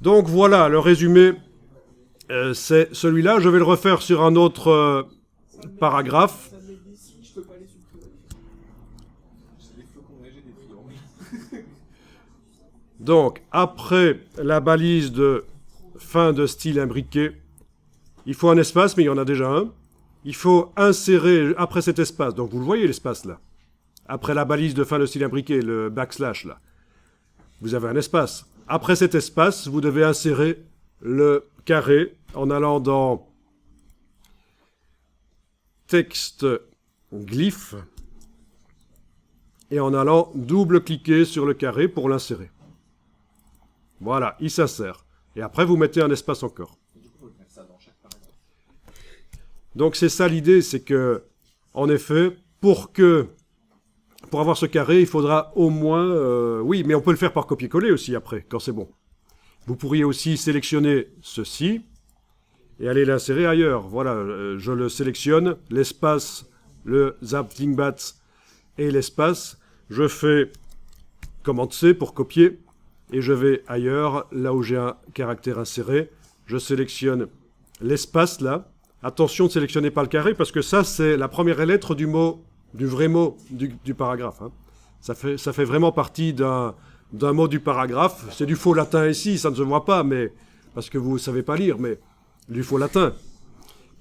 Donc voilà, le résumé, c'est celui-là. Je vais le refaire sur un autre paragraphe. Donc, après la balise de fin de style imbriqué, il faut un espace, mais il y en a déjà un. Il faut insérer après cet espace, donc vous le voyez l'espace là, après la balise de fin de style imbriqué, le backslash là, vous avez un espace. Après cet espace, vous devez insérer le carré en allant dans texte glyphe et en allant double-cliquer sur le carré pour l'insérer. Voilà, il s'insère. Et après, vous mettez un espace encore. Donc c'est ça l'idée, c'est que, en effet, pour avoir ce carré, il faudra au moins... oui, mais on peut le faire par copier-coller aussi après, quand c'est bon. Vous pourriez aussi sélectionner ceci et aller l'insérer ailleurs. Voilà, je le sélectionne, l'espace, le Zapdingbat et l'espace. Je fais Commande-C pour copier et je vais ailleurs, là où j'ai un caractère inséré. Je sélectionne l'espace là. Attention de sélectionner pas le carré parce que ça, c'est la première lettre du mot, du vrai mot du paragraphe. Hein. Ça fait vraiment partie d'un mot du paragraphe. C'est du faux latin ici, ça ne se voit pas, mais parce que vous ne savez pas lire, mais du faux latin.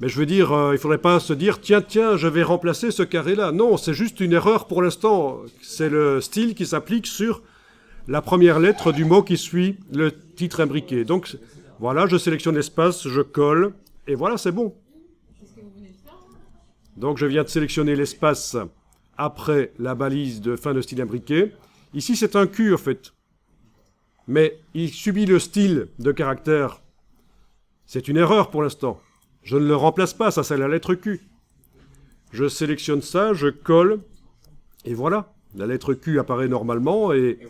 Mais je veux dire, il ne faudrait pas se dire, tiens, je vais remplacer ce carré-là. Non, c'est juste une erreur pour l'instant. C'est le style qui s'applique sur la première lettre du mot qui suit le titre imbriqué. Donc, voilà, je sélectionne l'espace, je colle, et voilà, c'est bon. Donc je viens de sélectionner l'espace après la balise de fin de style imbriqué. Ici c'est un Q en fait. Mais il subit le style de caractère. C'est une erreur pour l'instant. Je ne le remplace pas, ça c'est la lettre Q. Je sélectionne ça, je colle, et voilà. La lettre Q apparaît normalement et...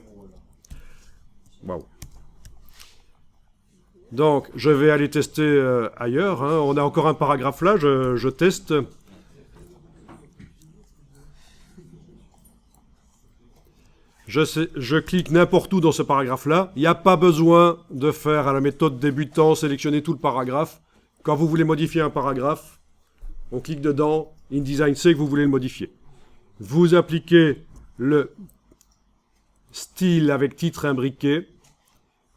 Waouh. Donc je vais aller tester ailleurs. Hein. On a encore un paragraphe là, je teste... Je clique n'importe où dans ce paragraphe-là. Il n'y a pas besoin de faire à la méthode débutant, sélectionner tout le paragraphe. Quand vous voulez modifier un paragraphe, on clique dedans, InDesign sait que vous voulez le modifier. Vous appliquez le style avec titre imbriqué.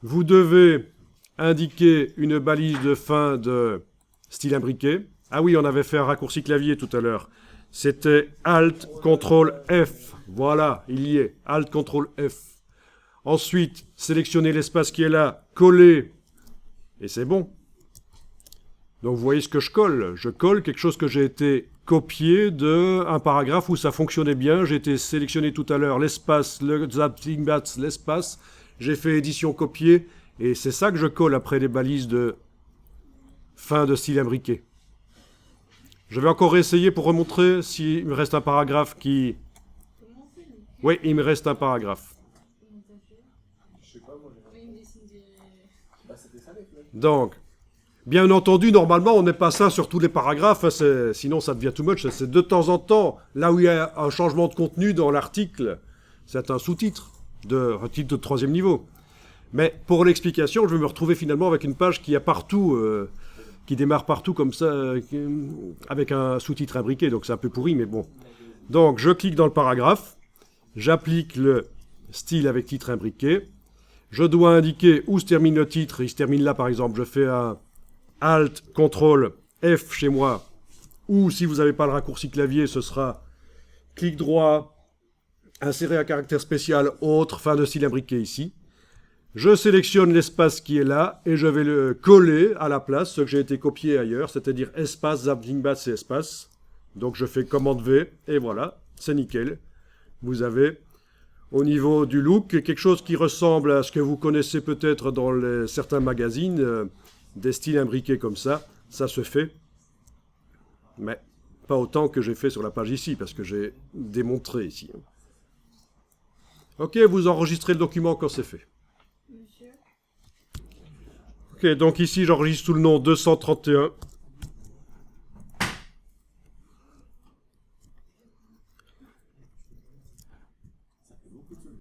Vous devez indiquer une balise de fin de style imbriqué. Ah oui, on avait fait un raccourci clavier tout à l'heure. C'était Alt, CTRL, F. Voilà, il y est. Alt, CTRL, F. Ensuite, sélectionnez l'espace qui est là, coller, et c'est bon. Donc vous voyez ce que je colle. Je colle quelque chose que j'ai été copié d'un paragraphe où ça fonctionnait bien. J'ai été sélectionné tout à l'heure l'espace, le Zapdingbat, l'espace. J'ai fait édition copier, et c'est ça que je colle après les balises de fin de style imbriqué. Je vais encore essayer pour remontrer s'il me reste un paragraphe qui... Oui, il me reste un paragraphe. Donc, bien entendu, normalement, on n'est pas ça sur tous les paragraphes, hein, sinon ça devient too much. C'est de temps en temps, là où il y a un changement de contenu dans l'article, c'est un sous-titre, un titre de 3e niveau. Mais pour l'explication, je vais me retrouver finalement avec une page qui a partout... qui démarre partout comme ça, avec un sous-titre imbriqué, donc c'est un peu pourri, mais bon. Donc, je clique dans le paragraphe, j'applique le style avec titre imbriqué, je dois indiquer où se termine le titre, il se termine là par exemple, je fais un Alt, CTRL, F chez moi, ou si vous n'avez pas le raccourci clavier, ce sera clic droit, insérer un caractère spécial, autre, fin de style imbriqué ici. Je sélectionne l'espace qui est là et je vais le coller à la place, ce que j'ai été copié ailleurs, c'est-à-dire espace, Zapdingbat, c'est espace. Donc je fais commande V et voilà, c'est nickel. Vous avez au niveau du look quelque chose qui ressemble à ce que vous connaissez peut-être dans certains magazines, des styles imbriqués comme ça se fait. Mais pas autant que j'ai fait sur la page ici, parce que j'ai démontré ici. Ok, vous enregistrez le document quand c'est fait. Ok, donc ici j'enregistre sous le nom 231.